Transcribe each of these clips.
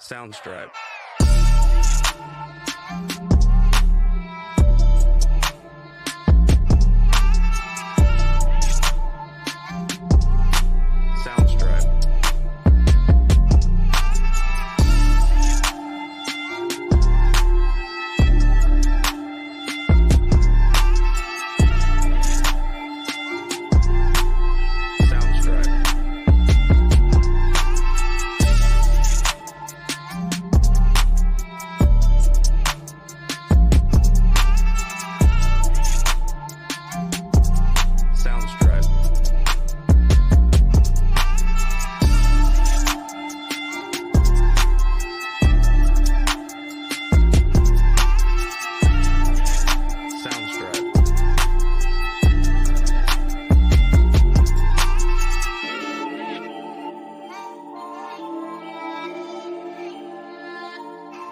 Soundstripe. Soundstripe.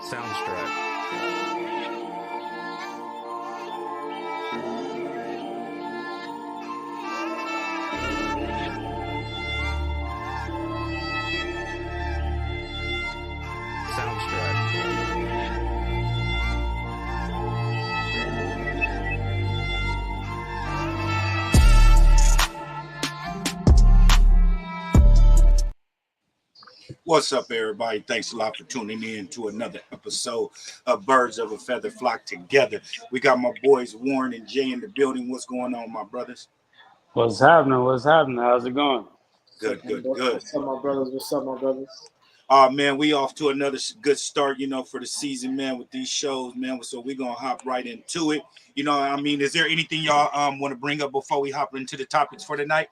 Soundstripe. What's up, everybody? Thanks a lot for tuning in to another episode of Birds of a Feather Flock Together. We got my boys Warren and Jay in the building. What's going on, my brothers? What's happening? How's it going? Good. What's up, my brothers? Man, we off to another good start, for the season, man, with these shows, man. So we're going to hop right into it. Is there anything y'all want to bring up before we hop into the topics for tonight?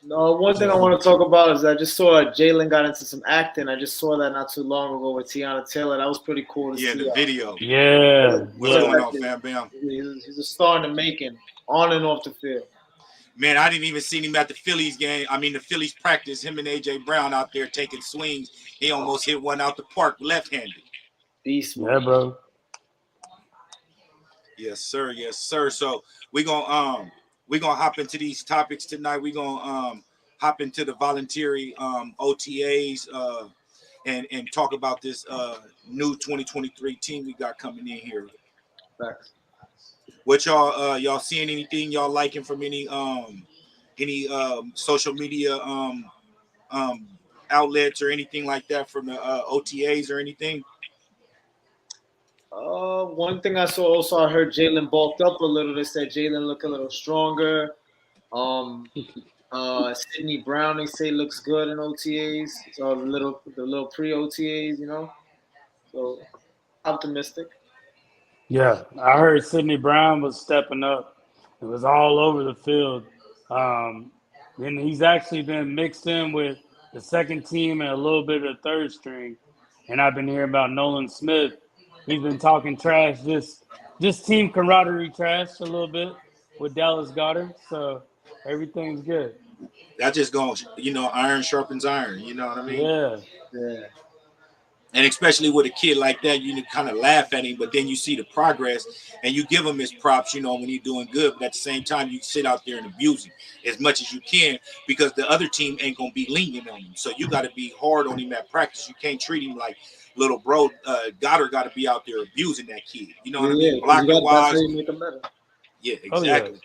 No, one thing I want to talk about is I just saw Jalen got into some acting. I just saw that not too long ago with Tiana Taylor. That was pretty cool to see. Yeah, the video. Yeah. What's going on, fam? Bam? He's a star in the making, on and off the field. Man, I didn't even see him at the Phillies game. The Phillies practice, him and A.J. Brown out there taking swings. He almost hit one out the park left-handed. Beast. Yeah, bro. Yes, sir. So we're gonna hop into these topics tonight. We're gonna hop into the voluntary OTAs and talk about this new 2023 team we got coming in here. Thanks. What y'all seeing anything y'all liking from any social media outlets or anything like that from the OTAs or anything? One thing I saw also, I heard Jalen bulked up a little. They said Jalen look a little stronger. Sidney Brown, they say, looks good in OTAs. So the little pre-OTAs, So optimistic. Yeah, I heard Sidney Brown was stepping up. It was all over the field. And he's actually been mixed in with the second team and a little bit of the third string. And I've been hearing about Nolan Smith. He's been talking trash, just team camaraderie trash a little bit with Dallas Goedert. So everything's good. That just goes, iron sharpens iron. You know what I mean? Yeah. And especially with a kid like that, you kind of laugh at him, but then you see the progress and you give him his props, when he's doing good. But at the same time, you sit out there and abuse him as much as you can because the other team ain't going to be lenient on him. So you got to be hard on him at practice. You can't treat him like little bro. Goddard got to be out there abusing that kid. You know what I mean? Blocking wise. That's how you make him better. Yeah, exactly. Oh, yeah.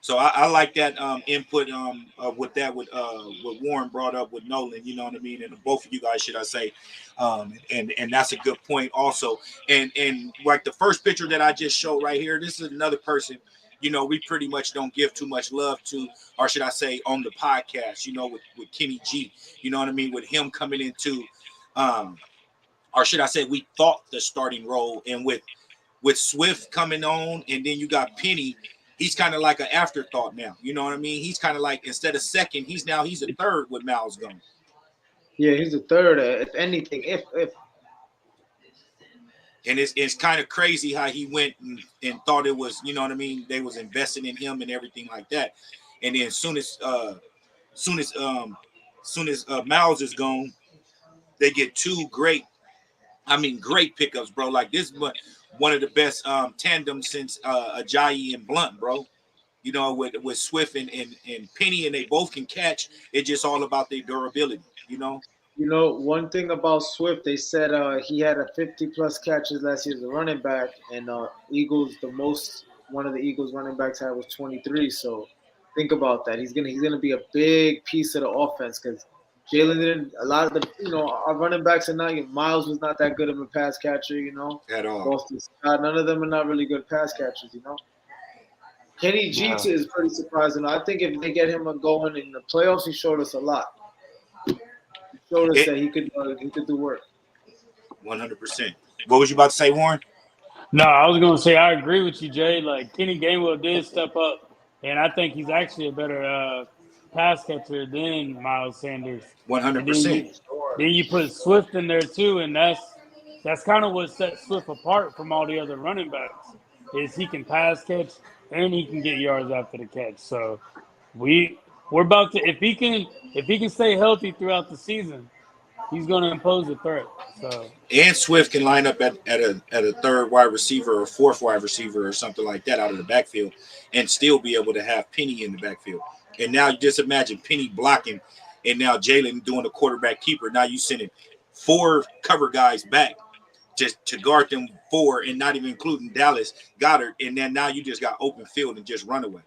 So I like that input with what Warren brought up with Nolan, you know what I mean, and both of you guys, should I say, and that's a good point also. And like the first picture that I just showed right here, this is another person, we pretty much don't give too much love to, or should I say, on the podcast, with Kenny G, you know what I mean, with him coming into, or should I say, we thought the starting role, and with Swift coming on, and then you got Penny. He's kind of like an afterthought now. You know what I mean? He's kind of like, instead of second, he's a third with Miles gone. Yeah, he's a third. If anything, if. And it's kind of crazy how he went and thought it was, you know what I mean? They was investing in him and everything like that. And then soon as Miles is gone, they get two great pickups, bro. Like this, but one of the best tandems since Ajayi and Blunt, bro. With Swift and Penny, and they both can catch. It's just all about their durability, You know, one thing about Swift, they said he had a 50 plus catches last year as a running back, and Eagles one of the Eagles running backs had was 23. So think about that. He's gonna be a big piece of the offense because Jalen didn't a lot of the our running backs are not. Miles was not that good of a pass catcher. at all. Boston Scott, none of them are not really good pass catchers. Kenny G Yeah. is pretty surprising. I think if they get him going in the playoffs, he showed us a lot. He showed us It that he could do work. 100%. What was you about to say, Warren? No, I was going to say I agree with you, Jay. Like Kenny Gainwell did step up, and I think he's actually a better pass catcher than Miles Sanders. And then 100%. you put Swift in there too, and that's kind of what sets Swift apart from all the other running backs. Is he can pass catch and he can get yards after the catch. So we're about to if he can stay healthy throughout the season, he's going to impose a threat. So And Swift can line up at a third wide receiver or fourth wide receiver or something like that out of the backfield and still be able to have Penny in the backfield. And now you just imagine Penny blocking and now Jalen doing the quarterback keeper. Now you sending four cover guys back just to guard them four and not even including Dallas Goddard. And then now you just got open field and just run away.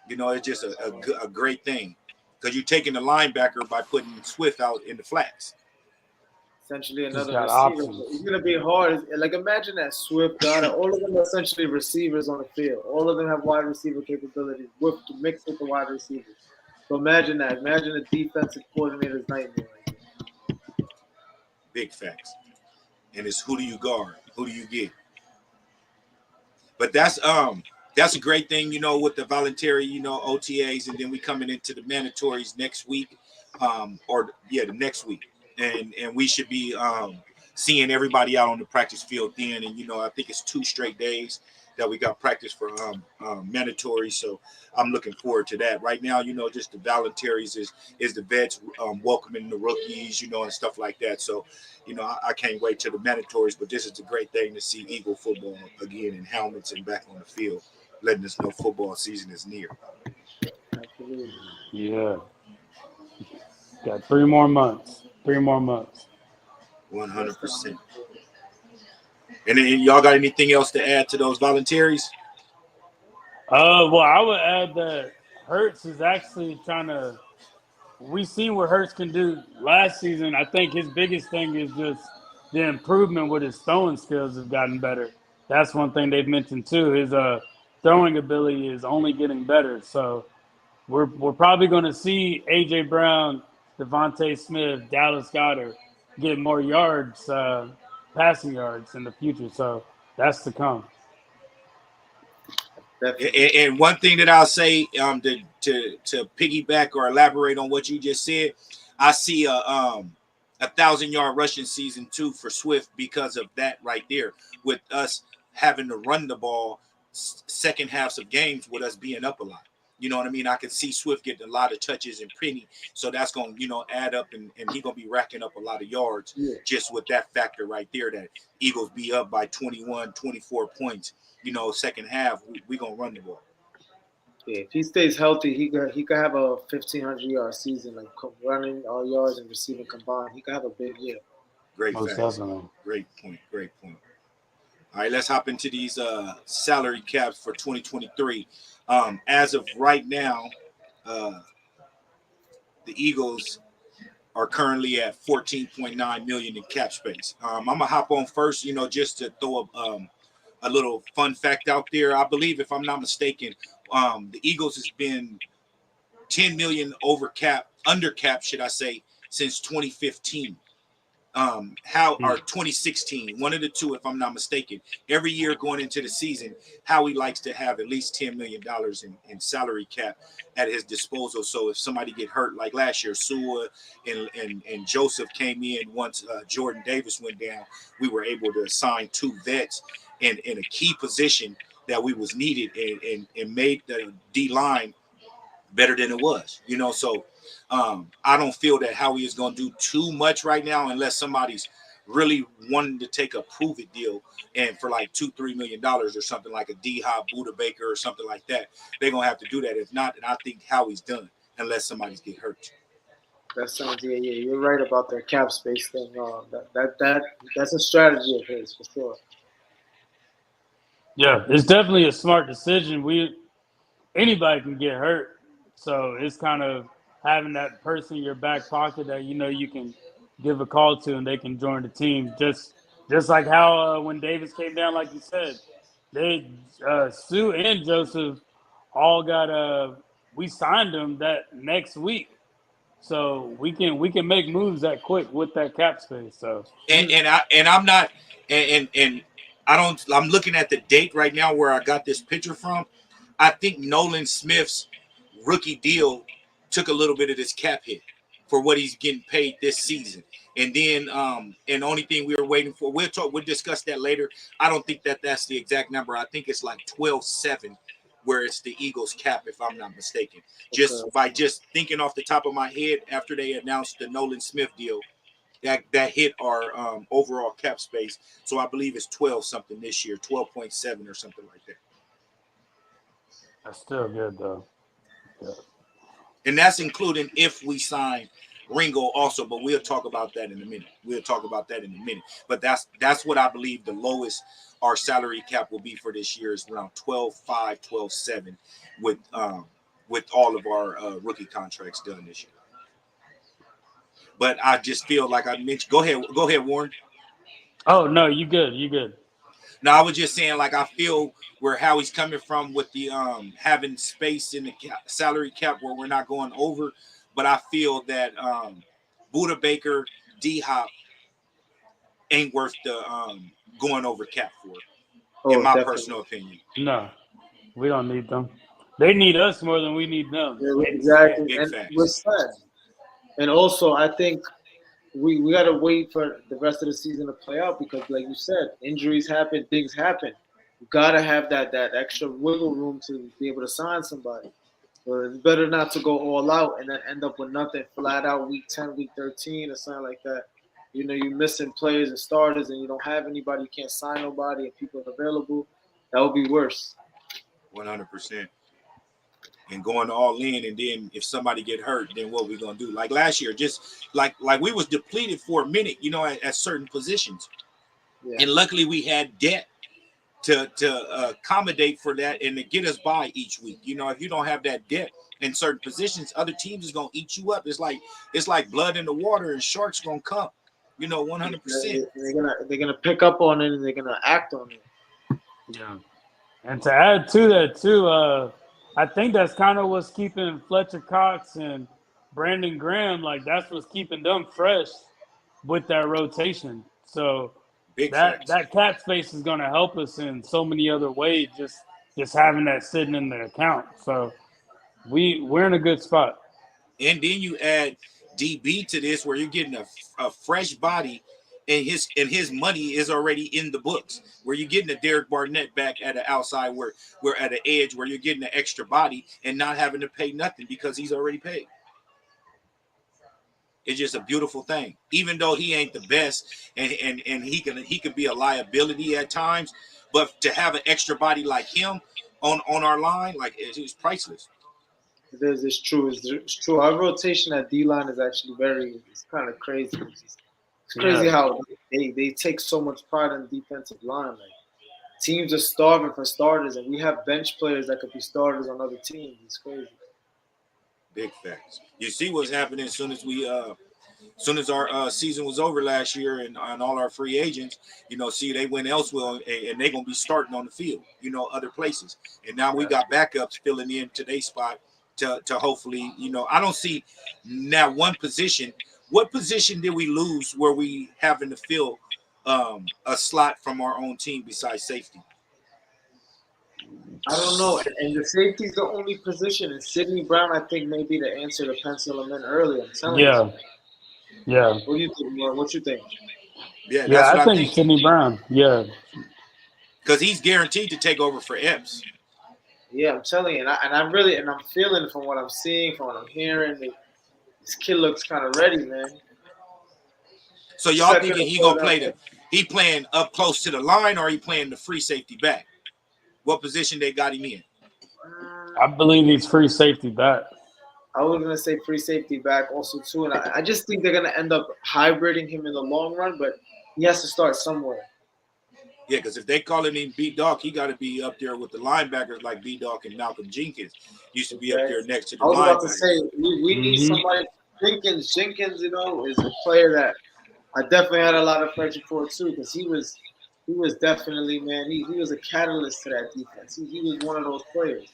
It's just a great thing because you're taking the linebacker by putting Swift out in the flats. Essentially, just another got receiver. It's options. gonna be hard. Like imagine that Swift got it. All of them are essentially receivers on the field. All of them have wide receiver capabilities with mixed with the wide receivers. So imagine that. Imagine a defensive coordinator's nightmare right there. Big facts. And it's who do you guard? Who do you get? But that's a great thing, with the voluntary, OTAs, and then we coming into the mandatories next week, the next week, and we should be seeing everybody out on the practice field then, and I think it's 2 straight days that we got practice for mandatory, so I'm looking forward to that. Right now, just the voluntaries is the vets welcoming the rookies, and stuff like that. So I can't wait till the mandatories, but this is a great thing to see Eagle football again in helmets and back on the field, letting us know football season is near. Absolutely. Yeah, got 3 more months. 3 more months. 100%. And then y'all got anything else to add to those voluntaries? Well, I would add that Hertz is actually trying to. We seen what Hertz can do last season. I think his biggest thing is just the improvement with his throwing skills has gotten better. That's one thing they've mentioned too. His throwing ability is only getting better. So we're probably going to see AJ Brown, Devontae Smith, Dallas Goddard get more yards, passing yards in the future. So that's to come. Definitely. And one thing that I'll say to piggyback or elaborate on what you just said, I see a 1,000-yard rushing season too for Swift because of that right there. With us having to run the ball second halves of games with us being up a lot. You know what I mean? I can see Swift getting a lot of touches and Penny, so that's going to add up, and he's going to be racking up a lot of yards Yeah. just with that factor right there. That Eagles be up by 21, 24 points. Second half, we going to run the ball. Yeah, if he stays healthy, he could have a 1,500 yard season, like running all yards and receiving combined. He could have a big year. Great Most facts. definitely. Great point. Great point. All right, let's hop into these salary caps for 2023. As of right now, uh, the Eagles are currently at 14.9 million in cap space. I'm gonna hop on first, just to throw a little fun fact out there. I believe, if I'm not mistaken, the Eagles has been 10 million under cap, should I say, since 2015. How or 2016, one of the two, if I'm not mistaken. Every year going into the season, Howie likes to have at least $10 million in salary cap at his disposal. So if somebody get hurt, like last year, Sua and Joseph came in once Jordan Davis went down, we were able to assign 2 vets in a key position that we was needed and made the D line better than it was. So I don't feel that Howie is going to do too much right now unless somebody's really wanting to take a prove it deal and for like $2-3 million or something like a D Hop Buda Baker or something like that. They're going to have to do that. If not, then I think Howie's done unless somebody's get hurt. That sounds yeah. You're right about that cap space thing. That's a strategy of his for sure. Yeah, it's definitely a smart decision. Anybody can get hurt, so it's kind of having that person in your back pocket that you can give a call to and they can join the team. Just like how when Davis came down, like you said, they Sue and Joseph all got we signed them that next week, so we can make moves that quick with that cap space. So I'm not and I don't. I'm looking at the date right now where I got this picture from. I think Nolan Smith's rookie deal took a little bit of this cap hit for what he's getting paid this season. And then and the only thing we were waiting for, we'll discuss that later. I don't think that's the exact number. I think it's like 12.7 where it's the Eagles cap, if I'm not mistaken. Just by thinking off the top of my head after they announced the Nolan Smith deal, that hit our overall cap space. So I believe it's 12 something this year, 12.7 or something like that. that's still good though. Yeah. And that's including if we sign Ringo also, but we'll talk about that in a minute. But that's what I believe the lowest our salary cap will be for this year is around 12.5, 12.7 with all of our rookie contracts done this year. But I just feel like I mentioned. Go ahead, Warren. Oh no, you good. No, I was just saying, like, I feel where Howie's coming from with the having space in the salary cap where we're not going over, but I feel that Buda Baker, D Hop ain't worth the going over cap for, in my personal opinion. No, we don't need them. They need us more than we need them. Yeah, exactly. Big And facts. we're sad. And also, I think we got to wait for the rest of the season to play out because, like you said, injuries happen, things happen. You got to have that extra wiggle room to be able to sign somebody. So it's better not to go all out and then end up with nothing flat out week 10, week 13 or something like that. You're missing players and starters and you don't have anybody, you can't sign nobody and people are available. That would be worse. 100%. And going all in, and then if somebody get hurt, then what we gonna do? Like last year, just like we was depleted for a minute, at certain positions, and luckily we had debt to accommodate for that and to get us by each week. If you don't have that debt in certain positions, other teams is gonna eat you up. It's like blood in the water, and sharks gonna come. 100%. They're gonna pick up on it and they're gonna act on it. Yeah, and to add to that too, I think that's kind of what's keeping Fletcher Cox and Brandon Graham, like that's what's keeping them fresh with that rotation. So that cap space is going to help us in so many other ways. Just having that sitting in the account. So we're in a good spot. And then you add DB to this, where you're getting a fresh body, and his money is already in the books. Where you're getting a Derek Barnett back at an outside, where we're at an edge, where you're getting an extra body and not having to pay nothing because he's already paid. It's just a beautiful thing. Even though he ain't the best, and he could be a liability at times, but to have an extra body like him on our line, like it's priceless. It is. It's true. It's true. Our rotation at D line is actually it's kind of crazy. It's crazy how they take so much pride in the defensive line. Like teams are starving for starters, and we have bench players that could be starters on other teams. It's crazy. Big facts. You see what's happening as soon as our season was over last year, and all our free agents, they went elsewhere, and they're gonna be starting on the field, other places. And now we got backups filling in today's spot to hopefully, I don't see now one position. What position did we lose where we having to fill a slot from our own team besides safety? I don't know. And the safety is the only position. And Sidney Brown, I think, may be the answer to pencil him in early. I'm telling you. Yeah. What do you think, Mark? What you think? Yeah, that's what I think. Sidney Brown. Yeah. Because he's guaranteed to take over for Epps. Yeah, I'm telling you. And I'm feeling from what I'm seeing, from what I'm hearing, this kid looks kind of ready, man. So y'all thinking he gonna he playing up close to the line, or he playing the free safety back? What position they got him in? I believe he's free safety back. I was gonna say free safety back also too, and I just think they're gonna end up hybriding him in the long run, but he has to start somewhere. Yeah, because if they calling him B Dog, he got to be up there with the linebackers like B Dog and Malcolm Jenkins used to be up Okay, there next to the I was about to linebackers. say we need Hmm. somebody. Jenkins, you know, is a player that I definitely had a lot of affection for too, because he was definitely, man, he was a catalyst to that defense. He was one of those players.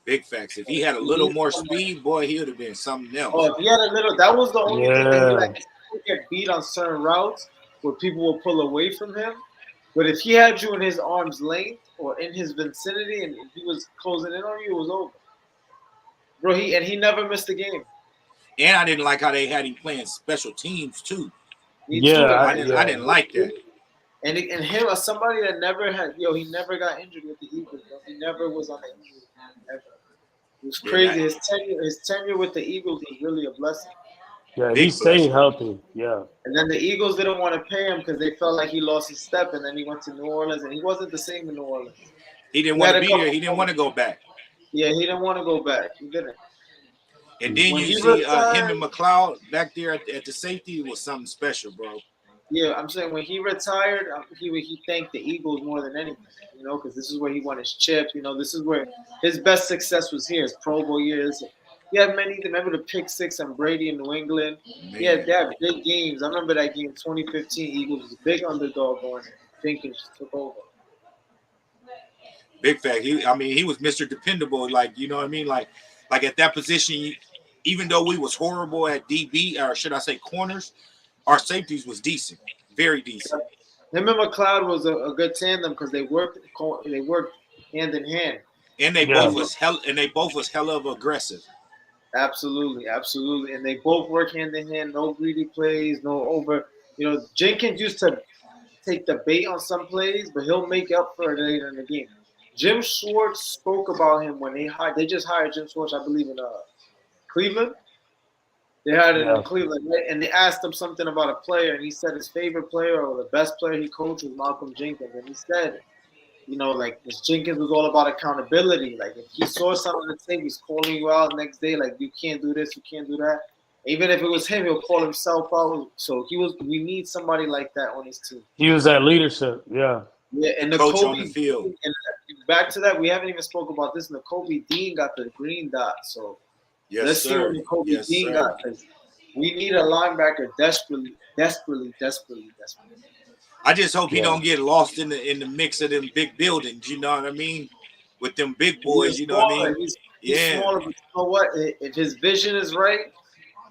Big facts. If he had a We little need more somebody. speed, boy, he would have been something Oh, else. if he had a little, that was the only thing that he Yeah. like. He would get beat on certain routes where people will pull away from him. But if he had you in his arm's length or in his vicinity and he was closing in on you, it was over, bro. He never missed a game. And I didn't like how they had him playing special teams too. Me too. Yeah. I didn't like that. And him as somebody that never had, he never got injured with the Eagles, bro. He never was on the injury ever. It was Yeah, that crazy. His tenure with the Eagles was really a blessing. Yeah. He big stayed blessing. healthy. Yeah. And then the Eagles didn't want to pay him because they felt like he lost his step. And then he went to New Orleans, and he wasn't the same in New Orleans. He didn't He want had to a be there. couple He didn't want to moments. go back. Yeah, he didn't want to go back. He didn't. And then When you he see him retired, and McLeod back there at the safety was something special, bro. yeah, I'm saying when he retired, he thanked the Eagles more than anything, because this is where he won his chip. This is where his best success was here, his Pro Bowl years. He had many. Remember the pick six on Brady in New England. They Man, had big games. I remember that game, 2015. Eagles was a big underdog going in. Jenkins took over. big fact. He was Mr. Dependable. Like, you know what I mean? Like at that position, even though we was horrible at DB, or should I say corners, our safeties was decent, very decent. Him and McLeod was a good tandem because they worked hand in hand. And Yeah. they both was hella of aggressive. Absolutely, absolutely, and they both work hand in hand. No greedy plays, no over. Jenkins used to take the bait on some plays, but he'll make up for it later in the game. Jim Schwartz spoke about him when they just hired Jim Schwartz, I believe, in Cleveland. They hired him Yeah. in Cleveland, right? And they asked him something about a player, and he said his favorite player or the best player he coached was Malcolm Jenkins, and he said, like this Jenkins was all about accountability. Like if he saw something on the tape, he's calling you out next day, like you can't do this, you can't do that. Even if it was him, he'll call himself out. So we need somebody like that on his team. He was that leadership. Yeah. Yeah, and Coach Nakobe, on the field. and back to that, we haven't even spoke about this. Nakobe Dean got the green dot, so Yes, let's see sir. what Nakobe Yes, Dean sir. got. Because we need a linebacker desperately, desperately, desperately, desperately. I just hope he Yeah. don't get lost in the mix of them big buildings. You know what I mean? With them big He boys. is You know what I smaller. mean? He's Yeah. smaller, but you know what? If his vision is right,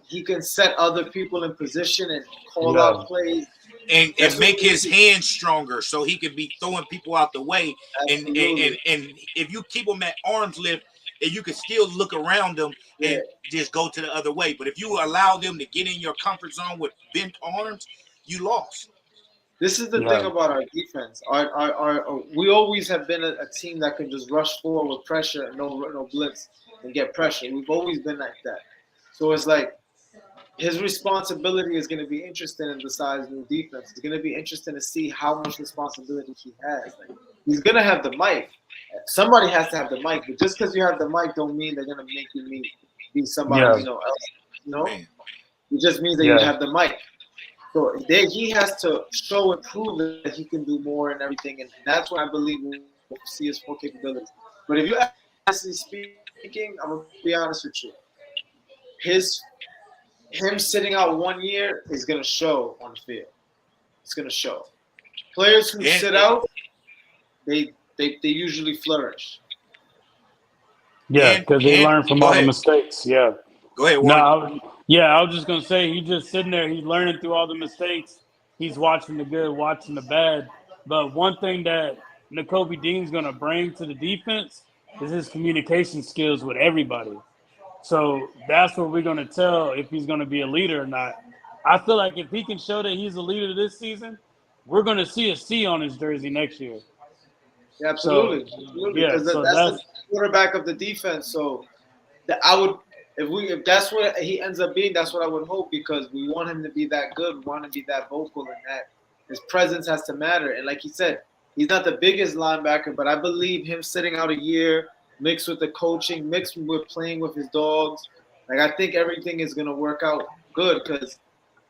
he can set other people in position and call Yeah. out plays. And That's what make we his need. hands stronger so he could be throwing people out the way. And Absolutely. if you keep him at arm's length, and you can still look around them Yeah. and just go to the other way. But if you allow them to get in your comfort zone with bent arms, you lost. This is the thing Yeah. about our defense. We always have been a team that can just rush forward with pressure and no blitz and get pressure. We've always been like that. So it's like his responsibility is going to be interesting in besides new defense. It's going to be interesting to see how much responsibility he has. Like, he's going to have the mic. Somebody has to have the mic, but just because you have the mic don't mean they're going to make you be somebody Yeah. else. Man. It just means that you Yeah. have the mic. So he has to show and prove that he can do more and everything, and that's when I believe we'll see his full capabilities. But if you honestly speaking, I'm gonna be honest with you. Him sitting out 1 year is gonna show on the field. It's gonna show. Players who sit out, they usually flourish. Yeah. Because they learn from go all the ahead. mistakes. Yeah. Go ahead, No, Warren. I was just gonna say he's just sitting there. He's learning through all the mistakes. He's watching the good, watching the bad. But one thing that Nakobe Dean's gonna bring to the defense is his communication skills with everybody. So that's what we're gonna tell if he's gonna be a leader or not. I feel like if he can show that he's a leader this season, we're gonna see a C on his jersey next year. Yeah, So absolutely, yeah, because so that's the that's quarterback of the defense. So I would, if that's what he ends up being, that's what I would hope because we want him to be that good, we want him to be that vocal, and that his presence has to matter. And like he said, he's not the biggest linebacker, but I believe him sitting out a year, mixed with the coaching, mixed with playing with his dogs, Like I think everything is gonna work out good because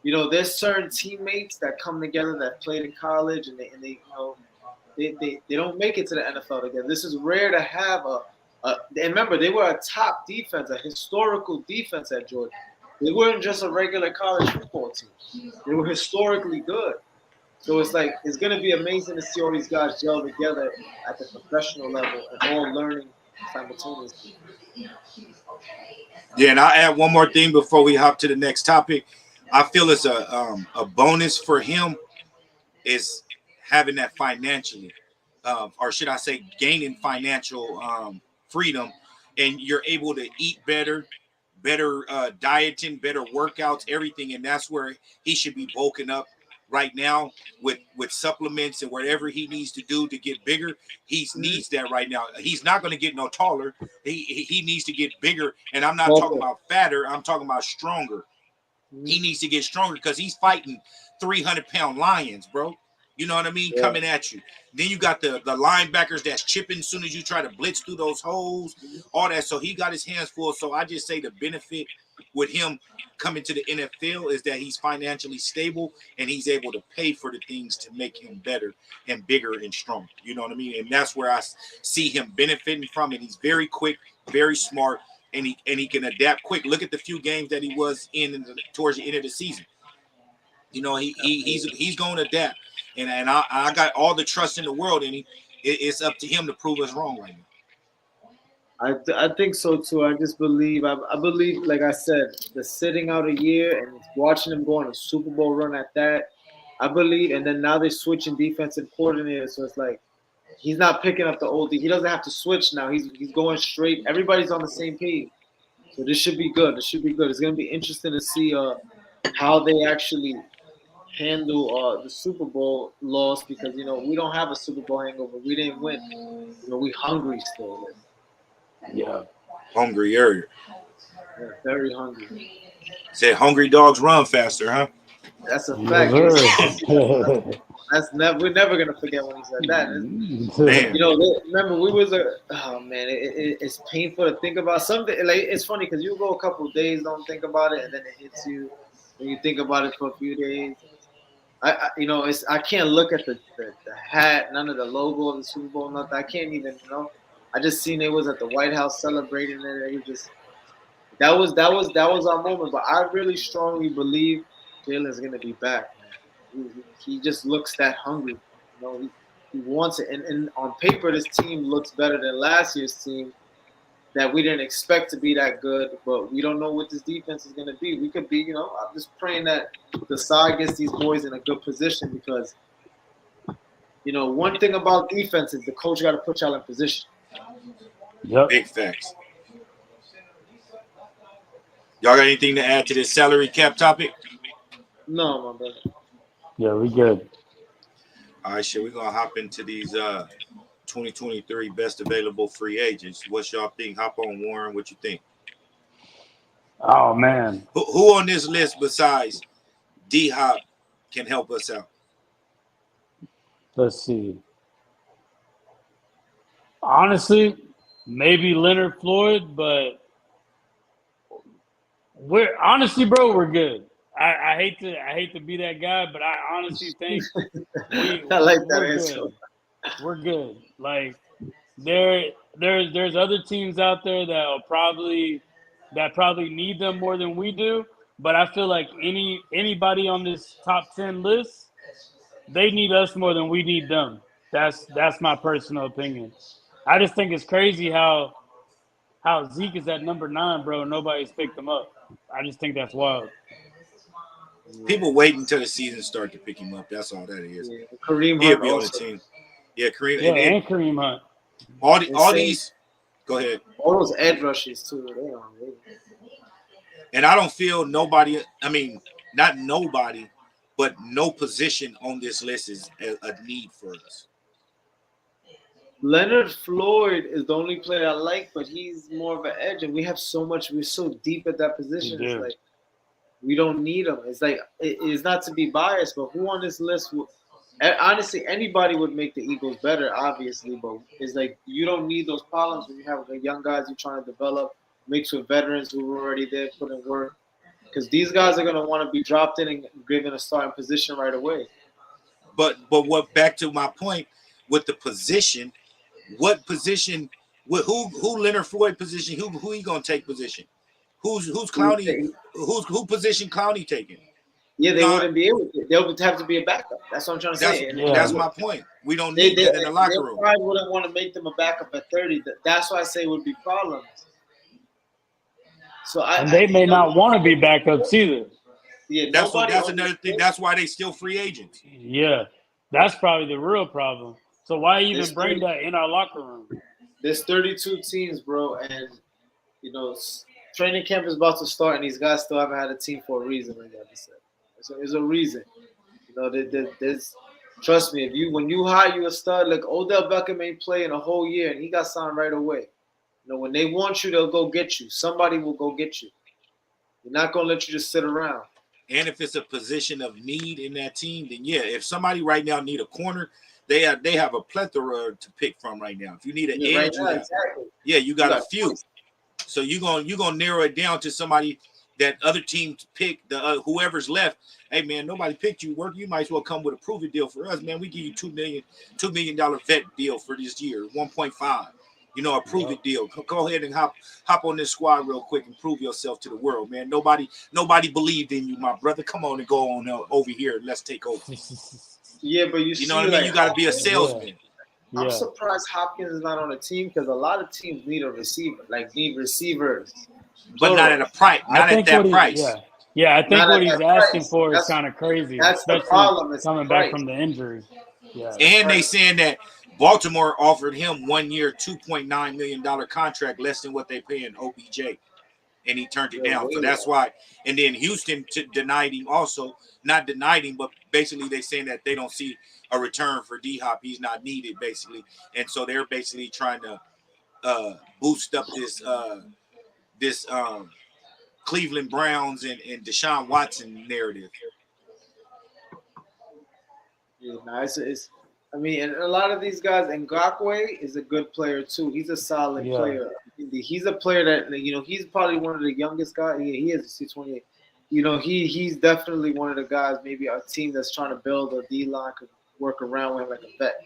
there's certain teammates that come together that played in college and they they don't make it to the NFL together. This is rare to have and remember they were a top defense, a historical defense at Georgia. They weren't just a regular college football team. They were historically good. So it's gonna be amazing to see all these guys gel together at the professional level and all learning simultaneously. Yeah, and I'll add one more thing before we hop to the next topic. I feel it's a bonus for him is having that financially, or should I say, gaining financial freedom, and you're able to eat better dieting, better workouts, everything, and that's where he should be bulking up right now with supplements and whatever he needs to do to get bigger. He needs that right now. He's not going to get no taller. He needs to get bigger, and I'm not talking about fatter. I'm talking about stronger. He needs to get stronger because he's fighting 300-pound lions, bro. You know what I mean? Yeah. Coming at you. Then you got the linebackers that's chipping as soon as you try to blitz through those holes, all that. So he got his hands full. So I just say the benefit with him coming to the NFL is that he's financially stable and he's able to pay for the things to make him better and bigger and stronger. You know what I mean? And that's where I see him benefiting from it. He's very quick, very smart, and he can adapt quick. Look at the few games that he was in towards the end of the season. You know, he's going to adapt. And I got all the trust in the world in him. It's up to him to prove us wrong right now. I think so too. I just believe I believe, like I said, the sitting out a year and watching him go on a Super Bowl run at that, I believe. And then now they're switching defensive coordinators, so it's like he's not picking up the old. He doesn't have to switch now. He's going straight. Everybody's on the same page, so this should be good. It's going to be interesting to see how they actually handle the Super Bowl loss because we don't have a Super Bowl hangover. We didn't win. We hungry still. Yeah, hungrier. Yeah, very hungry. Said hungry dogs run faster, huh? That's a fact. We're never gonna forget when he said that. Remember we was it's painful to think about something. Like it's funny because you go a couple of days, don't think about it, and then it hits you, and you think about it for a few days. I can't look at the hat, none of the logo of the Super Bowl, nothing. I can't even, I just seen it was at the White House celebrating it. It was just that was our moment. But I really strongly believe Jalen's gonna be back, man. He just looks that hungry. He wants it, and on paper this team looks better than last year's team. That we didn't expect to be that good, but we don't know what this defense is going to be. We could be, I'm just praying that the side gets these boys in a good position because, one thing about defense is the coach got to put y'all in position. Yep. Big facts. Y'all got anything to add to this salary cap topic? No, my brother. Yeah, we good. All right, we're going to hop into these 2023 best available free agents. What's y'all think? Hop on, Warren. What you think? Oh man, who on this list besides D-Hop can help us out? Let's see. Honestly, maybe Leonard Floyd, but we're good. I hate to be that guy, but I honestly think I like that answer. We're good. Like there's other teams out there that probably need them more than we do. But I feel like anybody on this top 10 list, they need us more than we need them. That's my personal opinion. I just think it's crazy how Zeke is at number 9, bro. Nobody's picked him up. I just think that's wild. People wait until the season starts to pick him up. That's all that is. Yeah, Kareem He'll Hunt be on also. the team. Yeah, Kareem. Yeah, and Kareem Hunt. All these. Go ahead. All those edge rushes too. And I don't feel nobody. I mean, not nobody, but no position on this list is a need for us. Leonard Floyd is the only player I like, but he's more of an edge, and we have so much. We're so deep at that position. Yeah. It's like we don't need him. It's like it's not to be biased, but who on this list would? Honestly, anybody would make the Eagles better, obviously, but it's like you don't need those problems when you have the young guys you're trying to develop mixed with veterans who were already there putting work. Because these guys are going to want to be dropped in and given a starting position right away. But what back to my point with the position, what position? Who Leonard Floyd position? Who he gonna take position? Who's Clowney? Who position Clowney taking? Yeah, You they know, wouldn't be able to. They would have to be a backup. That's what I'm trying to say. that's my point. We don't need that in the locker room. They probably wouldn't want to make them a backup at 30. That's why I say it would be problems. So and they may not want to be backups either. Yeah, that's another thing. That's why they still free agents. Yeah, that's probably the real problem. So why even bring that in our locker room? There's 32 teams, bro, and training camp is about to start, and these guys still haven't had a team for a reason, like I said. So there's a reason. There's trust me. When you hire a stud, like Odell Beckham ain't playing a whole year, and he got signed right away. When they want you, they'll go get you. Somebody will go get you. They're not gonna let you just sit around. And if it's a position of need in that team, then yeah, if somebody right now need a corner, they have a plethora to pick from right now. If you need an edge, you got a few. So you're gonna narrow it down to somebody that other teams pick. The whoever's left. Hey man, nobody picked you. Work. You might as well come with a prove-it deal for us, man. We give you $2 million vet deal for this year, 1.5. A prove-it deal. Go ahead and hop on this squad real quick and prove yourself to the world, man. Nobody believed in you, my brother. Come on and go on over here and let's take over. Yeah, but you know what I mean. You got to be a salesman. Yeah. I'm surprised Hopkins is not on the team because a lot of teams need a receiver, need receivers, but not at a price. Not at that price. I think what he's asking for is kind of crazy, that's especially the problem. It's coming back from the injury. Yeah, and they saying that Baltimore offered him 1 year, $2.9 million contract, less than what they paying OBJ, and he turned it down. So that's why. And then Houston denied him also, not denied him, but basically they saying that they don't see a return for D-Hop. He's not needed, basically. And so they're basically trying to boost up this Cleveland Browns and Deshaun Watson narrative. Yeah, and a lot of these guys, Ngakoue is a good player too. He's a solid player. He's a player that he's probably one of the youngest guys. He is a C28. He's definitely one of the guys. Maybe a team that's trying to build a D line could work around with him like a vet.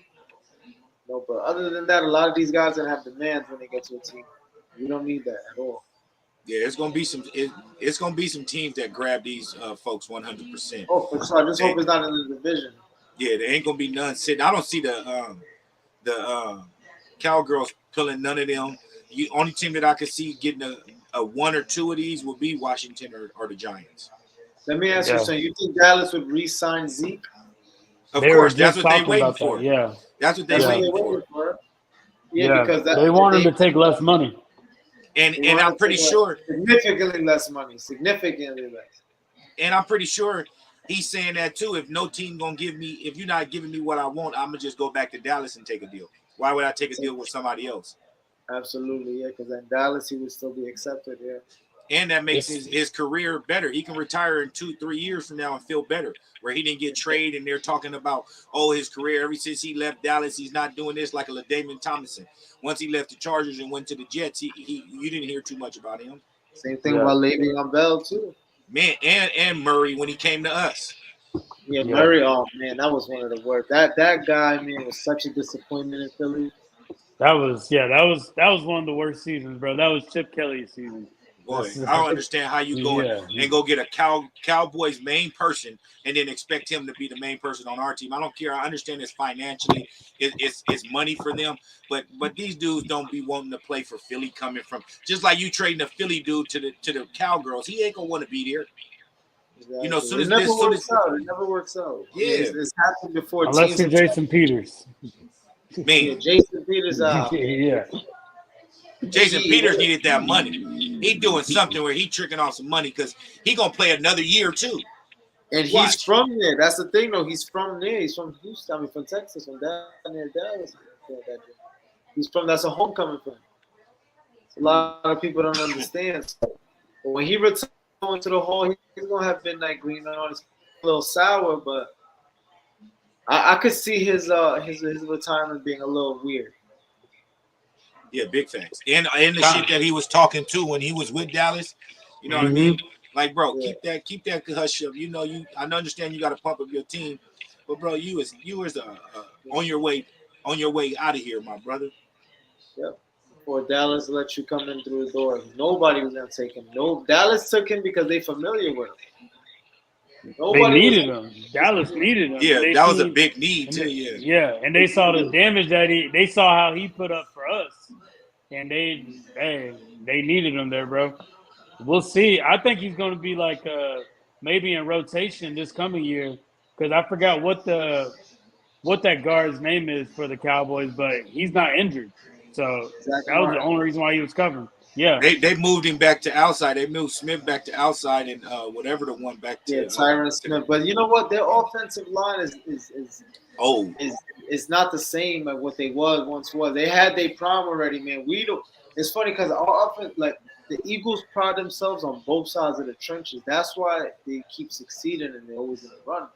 But other than that, a lot of these guys are gonna have demands when they get to a team. We don't need that at all. Yeah, it's gonna be some teams that grab these folks 100%. Oh, for sure. I just hope it's not in the division. Yeah, there ain't gonna be none sitting. I don't see the Cowgirls pulling none of them. The only team that I could see getting a one or two of these would be Washington or the Giants. Let me ask you something. You think Dallas would re-sign Zeke? Of course, that's what they waiting for. Yeah, that's what they waiting for. Yeah, because they want him to take less money. And I'm pretty sure significantly less money, significantly less. And I'm pretty sure he's saying that too. If no team gonna give me, if you're not giving me what I want, I'm gonna just go back to Dallas and take a deal. Why would I take a deal with somebody else? Absolutely, yeah. Because in Dallas, he would still be accepted, yeah. And that makes his career better. He can retire in 2-3 years from now and feel better. Where he didn't get traded, and they're talking about his career ever since he left Dallas, he's not doing this like a LaDainian Tomlinson. Once he left the Chargers and went to the Jets, you didn't hear too much about him. Same thing about Le'Veon Bell too. Man, and Murray when he came to us. Yeah, Murray. Oh man, that was one of the worst. That guy, man, was such a disappointment in Philly. That was one of the worst seasons, bro. That was Chip Kelly's season. Boy, I don't understand how you go and go get a Cowboys main person and then expect him to be the main person on our team. I don't care. I understand it's financially, it's money for them, but these dudes don't be wanting to play for Philly coming from just like you trading a Philly dude to the Cowgirls. He ain't gonna want to be there. Exactly. Soon as it never works out. Yeah, it's happened before. Unless you're Jason Peters. Man, Jason Peters. Yeah. Jason Peters needed that money. He doing something where he tricking off some money because he gonna play another year too. And he's from there. That's the thing, though. He's from there. He's from Houston. I mean, from Texas, from down near Dallas. He's from. That's a homecoming for him. A lot of people don't understand. So, but when he returned to the Hall, he's gonna have midnight green on. It's a little sour, but I could see his retirement being a little weird. Yeah, big facts. And the shit that he was talking to when he was with Dallas, you know what I mean? Like, bro, keep that hush up. You know, I understand you got to pump up your team, but bro, you is on your way out of here, my brother. Yep. Before Dallas let you come in through the door, nobody was gonna take him. No, Dallas took him because they familiar with him. They Nobody was. needed him. Dallas needed him. Yeah, And that was a big need too. and they saw the damage that they saw how he put up for us, and they needed him there, bro. We'll see. I think he's going to be like maybe in rotation this coming year because I forgot what that guard's name is for the Cowboys, but he's not injured, so that was the only reason why he was covering. Yeah, they moved him back to outside. They moved Smith back to outside, and whatever the one back to Tyron Smith. But you know what? Their offensive line is not the same as what they once was. They had their prime already, man. We don't. It's funny because our offense, like the Eagles, pride themselves on both sides of the trenches. That's why they keep succeeding and they're always in the run.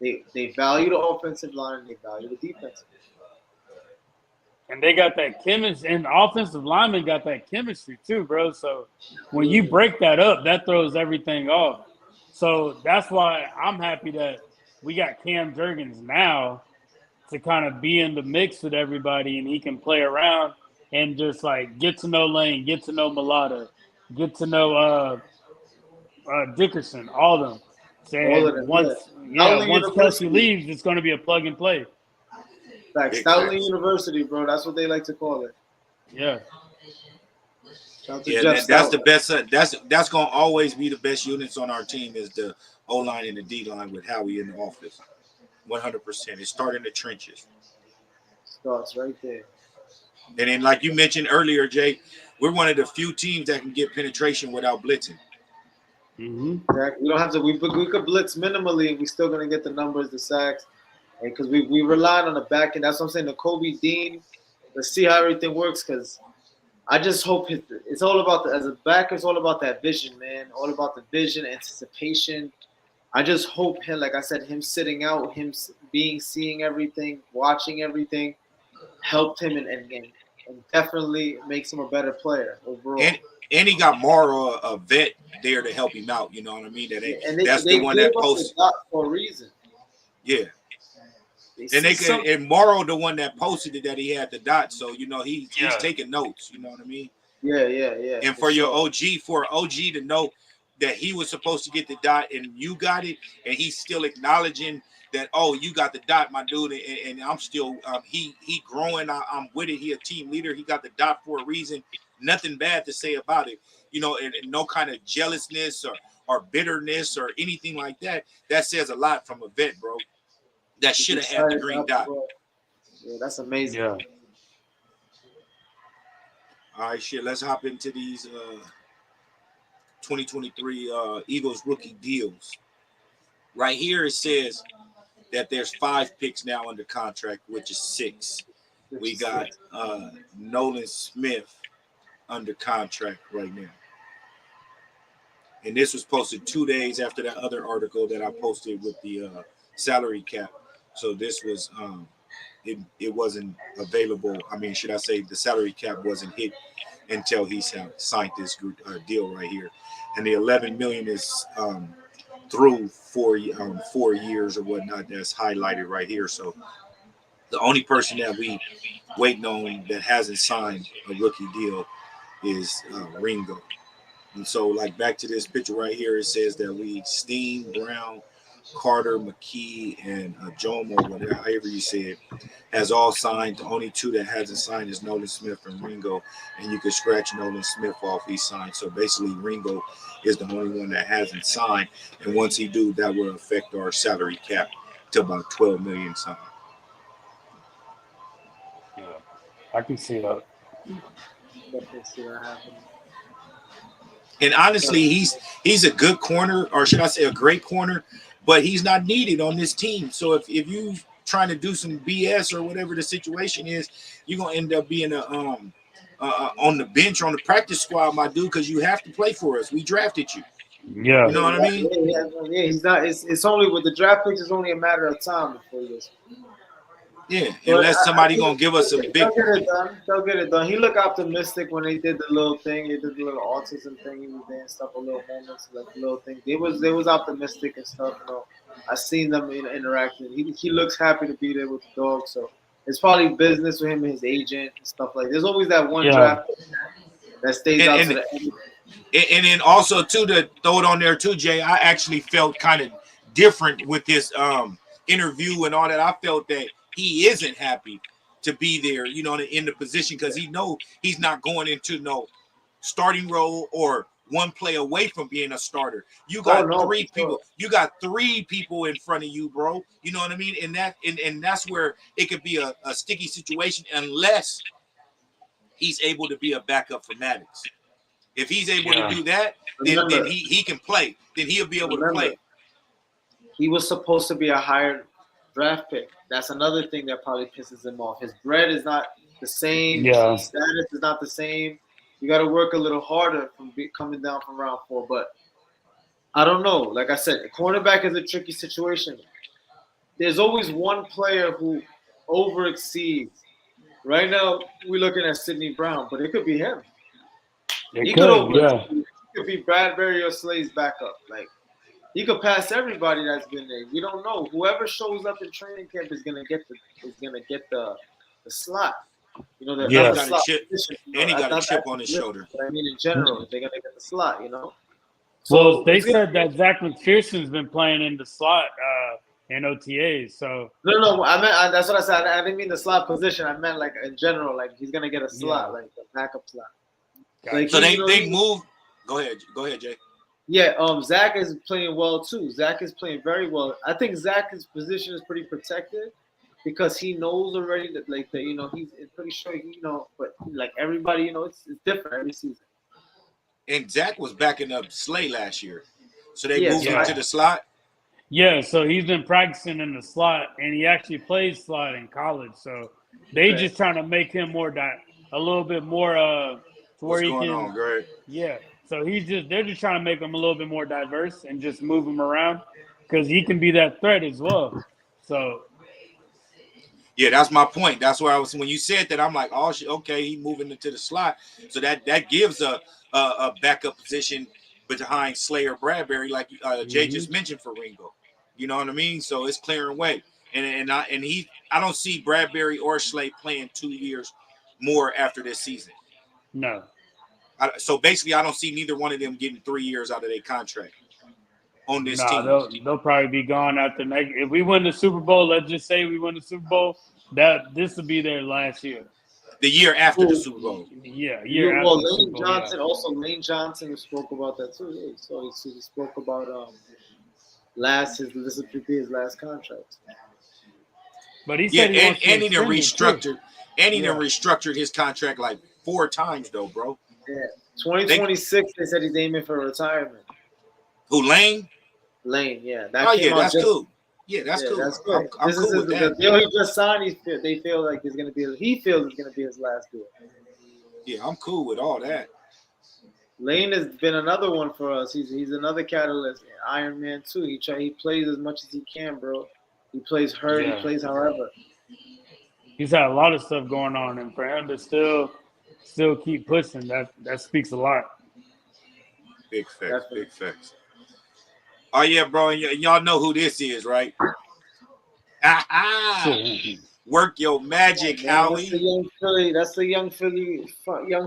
They value the offensive line and they value the defensive. And they got that chemistry, and the offensive linemen got that chemistry too, bro. So when you break that up, that throws everything off. So that's why I'm happy that we got Cam Jurgens now to kind of be in the mix with everybody, and he can play around and just like get to know Lane, get to know Mulata, get to know Dickerson, all of them. Saying once Kelsey leaves, it's going to be a plug and play. Like Stoutland University, bro. That's what they like to call it. Yeah. That's the best. That's gonna always be the best units on our team is the O line and the D line with Howie in the office. 100%. It starts in the trenches. Starts right there. And then, like you mentioned earlier, Jay, we're one of the few teams that can get penetration without blitzing. Exactly. We don't have to. We could blitz minimally, and we're still gonna get the numbers, the sacks. Because we relied on the back end. That's what I'm saying. The Kobe Dean. Let's see how everything works. Because I just hope it's all about as a backer. It's all about that vision, man. All about the vision, anticipation. I just hope him, like I said, him sitting out, him seeing everything, watching everything, helped him and definitely makes him a better player overall. And he got Morrow, a vet, there to help him out. You know what I mean? That's the one that posted for a reason. Yeah. And Morrow, the one that posted it, that he had the dot, so you know he's taking notes. You know what I mean? Yeah. And for your OG, to know that he was supposed to get the dot and you got it, and he's still acknowledging that, oh, you got the dot, my dude, and I'm still he growing. I'm with it. He a team leader. He got the dot for a reason. Nothing bad to say about it. You know, and no kind of jealousness or bitterness or anything like that. That says a lot from a vet, bro. That should have had the green dot. Yeah, that's amazing. Yeah. All right, shit. Let's hop into these 2023 Eagles rookie deals. Right here it says that there's 5 picks now under contract, which is 6. We got Nolan Smith under contract right now. And this was posted 2 days after that other article that I posted with the salary cap. So this was it wasn't available. I mean, should I say the salary cap wasn't hit until he signed this deal right here. And the $11 million is through 4 years or whatnot. That's highlighted right here. So the only person that we waiting on that hasn't signed a rookie deal is Ringo. And so, like, back to this picture right here, it says that we Steen, Brown, Carter, McKee, and Jomo, whatever, however you say it, has all signed. The only 2 that hasn't signed is Nolan Smith and Ringo, and you can scratch Nolan Smith off. He signed. So basically, Ringo is the only one that hasn't signed. And once he do, that will affect our salary cap to about $12 million something. Yeah, I can see that. Definitely see that happening. And honestly, he's a good corner, or should I say a great corner, but he's not needed on this team. So if you trying to do some BS or whatever the situation is, you're gonna end up being on the bench, on the practice squad, my dude, because you have to play for us. We drafted you. Yeah. You know what I mean? Yeah, he's not. It's only with the draft picks. It's only a matter of time before this. Yeah, But unless somebody gonna give us some they'll big. get it done. They'll get it done. He looked optimistic when they did the little thing. They did the little autism thing. He was there and stuff, a little moments, like little things. They was optimistic and stuff. I seen them interacting. He looks happy to be there with the dog. So it's probably business with him and his agent and stuff like. There's always that one Yeah. draft that stays And out and to the end. and then also too, to throw it on there too, Jay, I actually felt kind of different with this interview and all that. I felt that he isn't happy to be there, in the position, because he's not going into no starting role or one play away from being a starter. You Oh got no, for three sure. people. You got three people in front of you, bro. You know what I mean? And that's where it could be a sticky situation unless he's able to be a backup for Maddox. If he's able to Yeah. do that, then Remember, he can play. Then he'll be able to remember, play. he was supposed to be a higher draft pick. That's another thing that probably pisses him off. His bread is not the same. His Yeah. status is not the same. You got to work a little harder coming down from round 4. But I don't know. Like I said, the cornerback is a tricky situation. There's always one player who over exceeds. Right now, we're looking at Sidney Brown, but it could be him. It He could could. over. Yeah. He could be Bradbury or Slade's backup. Like he could pass everybody that's been there. We don't know. Whoever shows up in training camp is gonna get the slot. And Not he Yeah. the got a slot chip. position. And he got a Not chip that on his position, shoulder. but I mean in general, they're gonna get the slot. Well, So they it's gonna said that Zach McPherson's been playing in the slot in OTAs. So no. That's what I said. I didn't mean the slot position. I meant like in general, like he's gonna get a slot, like a backup slot. Like So he, they move. Go ahead, Jay. yeah. Zach is playing well too. Zach is playing very well. I think Zach's position is pretty protected because he knows already that he's pretty sure but like everybody it's different every season. And Zach was backing up Slay last year, so they Yeah, moved so him to the slot. yeah, so he's been practicing in the slot, and he actually played slot in college. So they okay. just trying to make him a little bit more to What's where he going can. on, Greg? Yeah. So they're just trying to make him a little bit more diverse and just move him around because he can be that threat as well. So Yeah, that's my point. That's where I was when you said that. I'm like, oh, okay, he moving into the slot, so that gives a backup position behind Slayer Bradbury, like Jay mhm. just mentioned for Ringo. You know what I mean? So it's clearing way, I don't see Bradbury or Slay playing 2 years more after this season. No. So basically, I don't see neither one of them getting 3 years out of their contract on this Nah, team. they'll probably be gone after next. If we win the Super Bowl, let's just say we win the Super Bowl, that this will be their last year. The year after the Cool. Super Bowl. Yeah, year Well, after the Super Lane Bowl. Johnson Yeah. also Lane Johnson spoke about that too. Yeah, so he spoke about this would be his last contract. But he Yeah, said he wants to and he done extend it too. restructured, and he done Yeah. restructured his contract like 4 times though, bro. Yeah, 2026. They said he's aiming for retirement. Who, Lane? Lane, yeah, that Oh came yeah, out that's just. cool. Yeah, that's Yeah, cool. that's good. I'm This cool is with the that. deal he just signed. They feel like it's gonna be. He feels it's gonna be his last deal. Yeah, I'm cool with all that. Lane has been another one for us. He's another catalyst. Iron Man too. He plays as much as he can, bro. He plays hurt. He Yeah. plays however. He's had a lot of stuff going on, and for him to still keep pushing, that speaks a lot. Big facts. Definitely. Big facts. Oh yeah, bro. And y'all know who this is, right? Work your magic, Man, Howie. that's the young Philly. That's the young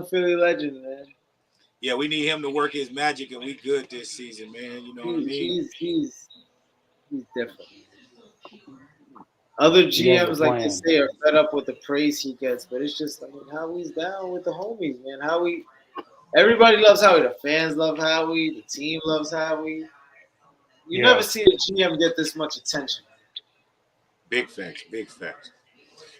Philly legend, man. Yeah, we need him to work his magic, and we good this season, man. You know what I mean? He's different. Other He has a GMs, like they plan. say, are fed up with the praise he gets, but it's just, Howie's down with the homies, man. Everybody loves Howie. The fans love Howie. The team loves Howie. You Yeah. never see a GM get this much attention. Big facts. Big facts.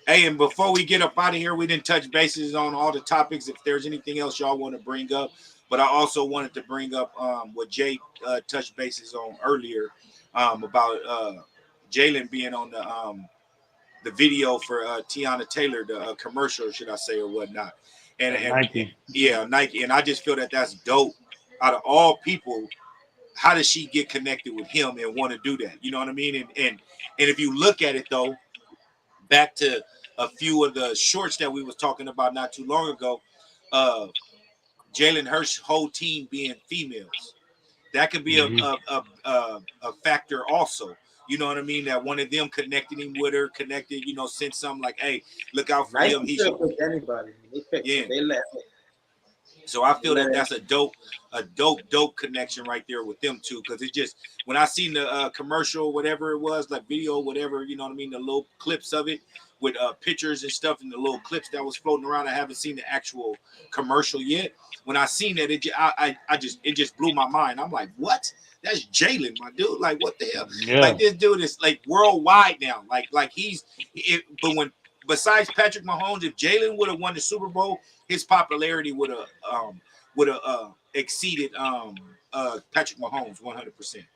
Hey, and before we get up out of here, we didn't touch bases on all the topics. If there's anything else y'all want to bring up, but I also wanted to bring up what Jay touched bases on earlier about Jalen being on the video for Tiana Taylor, the commercial, should I say, or whatnot. And Nike. Yeah, Nike. And I just feel that that's dope. Out of all people, how does she get connected with him and want to do that? You know what I mean? And if you look at it though, back to a few of the shorts that we was talking about not too long ago. Jalen Hurts' whole team being females. That could be a factor also. You know what I mean? That one of them connected him with her, sent something like, "Hey, look out for him." Nike could pick anybody. They picked Yeah. him. They let So I feel that that's a dope connection right there with them too. Because it's just when I seen the commercial, whatever it was, like video, whatever, you know what I mean, the little clips of it with pictures and stuff, and the little clips that was floating around. I haven't seen the actual commercial yet. When I seen that, it just blew my mind. I'm like, what? That's Jalen, my dude. Like, what the hell? Yeah. Like, this dude is like worldwide now. Like he's but when besides Patrick Mahomes, if Jalen would have won the Super Bowl, his popularity would have exceeded Patrick Mahomes 100%.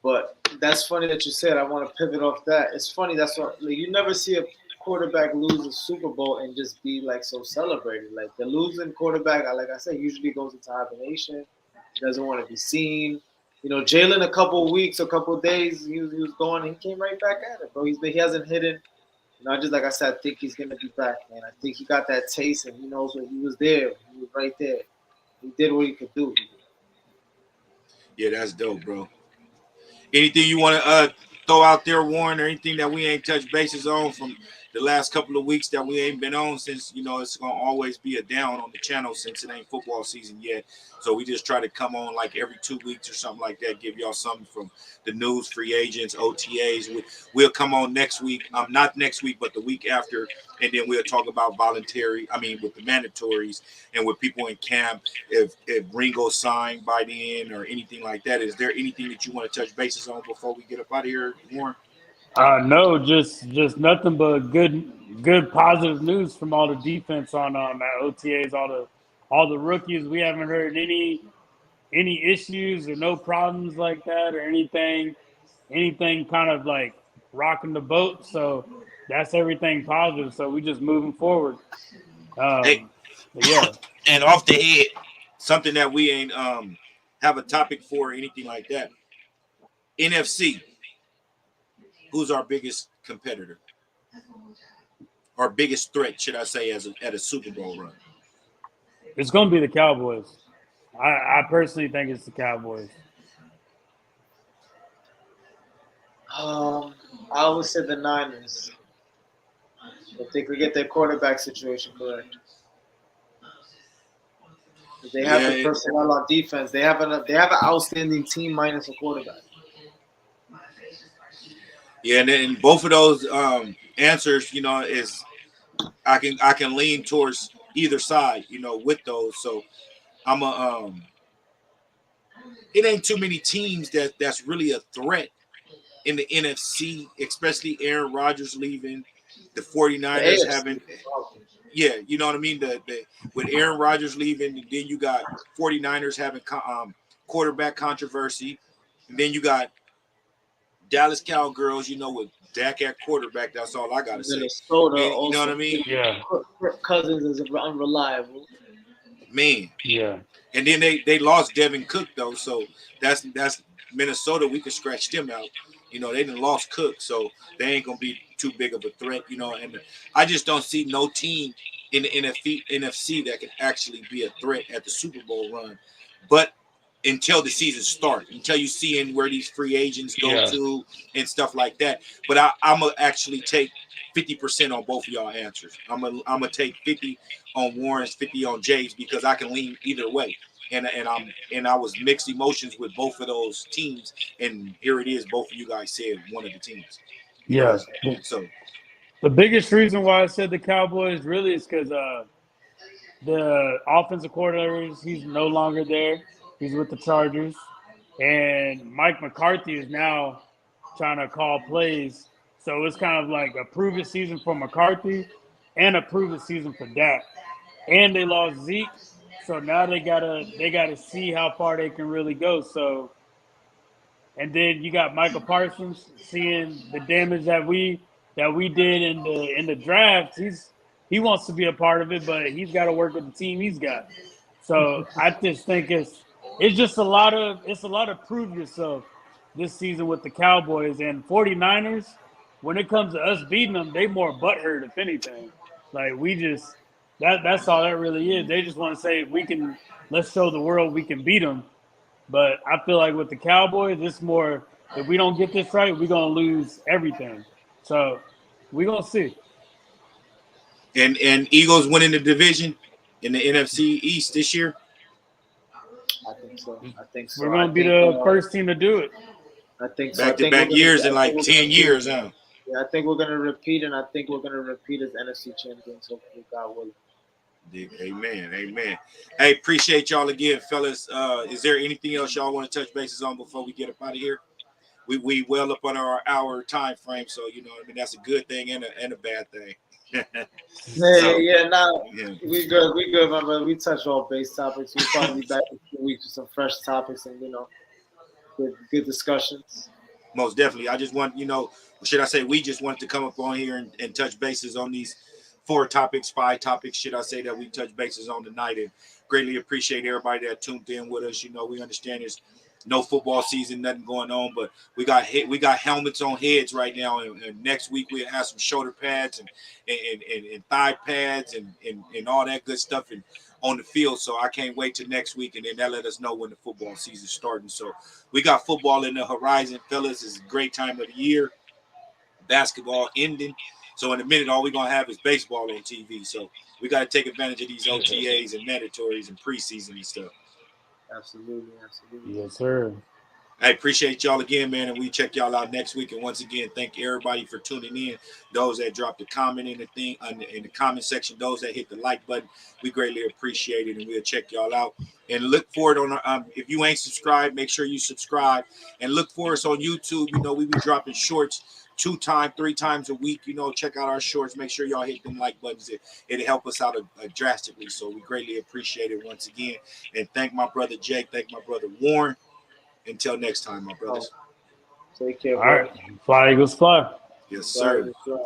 But that's funny that you said. I want to pivot off that. It's funny. That's what like, you never see a quarterback lose a Super Bowl and just be like so celebrated. Like the losing quarterback, like I said, usually goes into hibernation. He doesn't want to be seen. You know, Jalen, a couple of weeks, a couple of days, he was going, and he came right back at it, bro. He hasn't hidden. You know, just like I said, I think he's gonna be back, man. I think he got that taste, and he knows what he was there. He was right there. He did what he could do. Yeah, that's dope, bro. Anything you want to throw out there, Warren, or anything that we ain't touched bases on from the last couple of weeks that we ain't been on, since it's gonna always be a down on the channel since it ain't football season yet. So we just try to come on like every 2 weeks or something like that, give y'all something from the news, free agents, OTAs. We'll come on next week, not next week, but the week after, and then we'll talk about with the mandatories and with people in camp, if Ringo signed by the end or anything like that. Is there anything that you want to touch bases on before we get up out of here, Warren? No, just nothing but good positive news from all the defense on at OTAs, all the rookies. We haven't heard any issues or no problems like that or anything kind of like rocking the boat. So that's everything positive. So we just moving forward. Hey, yeah. And off the head, something that we ain't have a topic for or anything like that. NFC. Who's our biggest competitor? Our biggest threat, should I say, at a Super Bowl run? It's going to be the Cowboys. I personally think it's the Cowboys. I would say the Niners. If they could get their quarterback situation correct. If they have the personnel on defense. They have an outstanding team minus a quarterback. Yeah, and then both of those answers, is I can lean towards either side, with those. So I'm it ain't too many teams that's really a threat in the NFC, especially Aaron Rodgers leaving, the 49ers having, yeah, you know what I mean? With Aaron Rodgers leaving, then you got 49ers having quarterback controversy, and then you got Dallas Cowgirls, with Dak at quarterback. That's all I gotta say. Minnesota, and, you know what I mean? Yeah. Cousins is unreliable. Man. Yeah. And then they lost Devin Cook though, so that's Minnesota. We could scratch them out. They didn't lost Cook, so they ain't gonna be too big of a threat. And I just don't see no team in the NFC that can actually be a threat at the Super Bowl run. But until the season starts, until you seeing where these free agents go to and stuff like that. But I'm gonna actually take 50% on both of y'all answers. I'm gonna take 50 on Warren's, 50 on Jay's, because I can lean either way. And I was mixed emotions with both of those teams, and here it is. Both of you guys said one of the teams. Yeah. So the biggest reason why I said the Cowboys really is because the offensive coordinator, he's no longer there. He's with the Chargers, and Mike McCarthy is now trying to call plays. So it's kind of like a proven season for McCarthy and a proven season for Dak. And they lost Zeke, so now they gotta see how far they can really go. So, and then you got Michael Parsons seeing the damage that we did in the draft. He wants to be a part of it, but he's got to work with the team he's got. So I just think it's just a lot of prove yourself this season with the Cowboys and 49ers. when it comes to us beating them, they more butthurt if anything. Like we just that's all that really is. They just want to say let's show the world we can beat them. But I feel like with the Cowboys, it's more if we don't get this right, we're gonna lose everything. So we're gonna see. And Eagles winning the division in the NFC East this year. I think so. I think so. We're gonna be the first team to do it. I think so. Back to back years in like 10 years, huh? Yeah, I think we're gonna repeat, and I think we're gonna repeat as NFC champions. Hopefully, God willing. Amen. Amen. Hey, appreciate y'all again, fellas. Is there anything else y'all want to touch bases on before we get up out of here? We well up on our hour time frame, so you know, I mean that's a good thing and a bad thing. Yeah, Yeah. we good, my brother. We touched all base topics. We'll probably be back in 2 weeks with some fresh topics and good discussions. Most definitely. I just want, should I say we just wanted to come up on here and touch bases on these 5 topics, should I say, that we touch bases on tonight, and greatly appreciate everybody that tuned in with us. We understand there's no football season, nothing going on, but we got helmets on heads right now, and next week we'll have some shoulder pads and thigh pads and all that good stuff and on the field. So I can't wait till next week, and then that let us know when the football season's starting. So we got football in the horizon, fellas. It's a great time of the year. Basketball ending. So in a minute, all we're going to have is baseball on TV. So we got to take advantage of these OTAs and mandatories and preseason and stuff. Absolutely. Yes, sir. I appreciate y'all again, man, and we check y'all out next week. And once again, thank everybody for tuning in. Those that dropped a comment in the comment section, those that hit the like button, we greatly appreciate it, and we'll check y'all out. And look for it on if you ain't subscribed, make sure you subscribe and look for us on YouTube. We be dropping shorts 3 times a week. Check out our shorts. Make sure y'all hit them like buttons. It'll help us out drastically. So we greatly appreciate it once again. And thank my brother Jake. Thank my brother Warren. Until next time, my brothers. Take care, all right. Fly, Eagles, fly. Yes, sir.